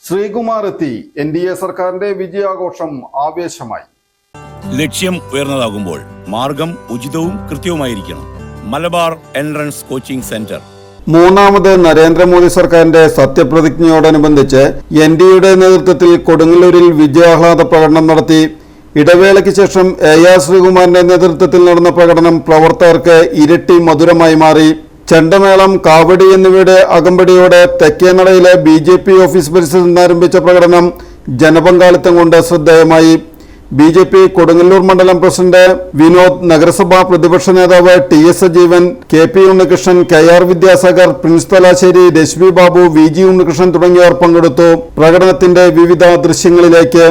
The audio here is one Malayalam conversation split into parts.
ശ്രീകുമാർ എത്തി. NDA സർക്കാരിന്റെ വിജയാഘോഷം ആവേശമായി. ലക്ഷ്യം ഉയർന്നതാകുമ്പോൾ മാർഗം ഉചിതവും കൃത്യവുമായിരിക്കണം. Malabar entrance coaching centre. മൂന്നാമത് നരേന്ദ്രമോദി സർക്കാരിന്റെ സത്യപ്രതിജ്ഞയോടനുബന്ധിച്ച് NDAയുടെ നേതൃത്വത്തിൽ കൊടുങ്ങല്ലൂരിൽ വിജയാഹ്ലാദ പ്രകടനം നടത്തി. ഇടവേളയ്ക്ക് ശേഷം AR ശ്രീകുമാറിന്റെ നേതൃത്വത്തിൽ നടന്ന പ്രകടനം പ്രവർത്തകർക്ക് ഇരട്ടി മധുരമായി മാറി. ചെണ്ടമേളം, കാവടി എന്നിവയുടെ അകമ്പടിയോടെ തെക്കേനടയിലെ BJP ഓഫീസ് പരിസരത്ത് നിന്നാരംഭിച്ച പ്രകടനം ജനപങ്കാളിത്തം കൊണ്ട് ശ്രദ്ധേയമായി. BJP കൊടുങ്ങല്ലൂർ മണ്ഡലം പ്രസിഡന്റ് വിനോദ്, നഗരസഭാ പ്രതിപക്ഷ നേതാവ് TS Sajeevan, KP Unnikrishnan, KR Vidyasagar, Prince Thalassery, Rashmi Babu, VG Unnikrishnan തുടങ്ങിയവർ പങ്കെടുത്തു. പ്രകടനത്തിന്റെ വിവിധ ദൃശ്യങ്ങളിലേക്ക്.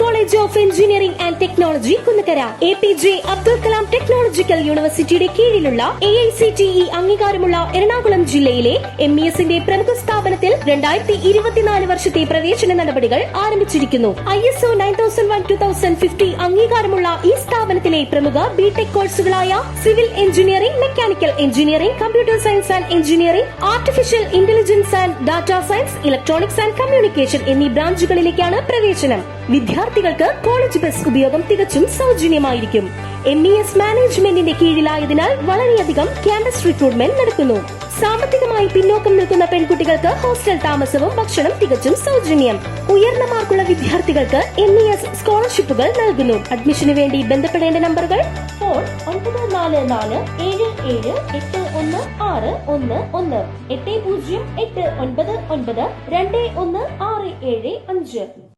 College of Engineering and Technology Kunnakkara, APJ Abdul Kalam technological യൂണിവേഴ്സിറ്റിയുടെ കീഴിലുള്ള AICTE അംഗീകാരമുള്ള എറണാകുളം ജില്ലയിലെ MESന്റെ പ്രമുഖ സ്ഥാപനത്തിൽ 2024 വർഷത്തെ പ്രവേശന നടപടികൾ ആരംഭിച്ചിരിക്കുന്നു. ISO 9001:2050 അംഗീകാരമുള്ള ഈ സ്ഥാപനത്തിലെ പ്രമുഖ BTech കോഴ്സുകളായ civil engineering, mechanical engineering, computer science and engineering, artificial intelligence and data science, electronics and communication എന്നീ ബ്രാഞ്ചുകളിലേക്കാണ് പ്രവേശനം. വിദ്യാർത്ഥികൾക്ക് കോളേജ് ബസ് ഉപയോഗം തികച്ചും സൗജന്യമായിരിക്കും. MES മാനേജ്മെന്റിന്റെ കീഴിലായതിനാൽ വളരെയധികം ക്യാമ്പസ് റിക്രൂട്ട്മെന്റ് നടക്കുന്നു. സാമ്പത്തികമായി പിന്നോക്കം നിൽക്കുന്ന പെൺകുട്ടികൾക്ക് ഹോസ്റ്റൽ താമസവും ഭക്ഷണം തികച്ചും സൗജന്യം. ഉയർന്ന മാർക്കുള്ള വിദ്യാർത്ഥികൾക്ക് MES സ്കോളർഷിപ്പുകൾ നൽകുന്നു. അഡ്മിഷന് വേണ്ടി ബന്ധപ്പെടേണ്ട നമ്പറുകൾ 944477816111 8089992165.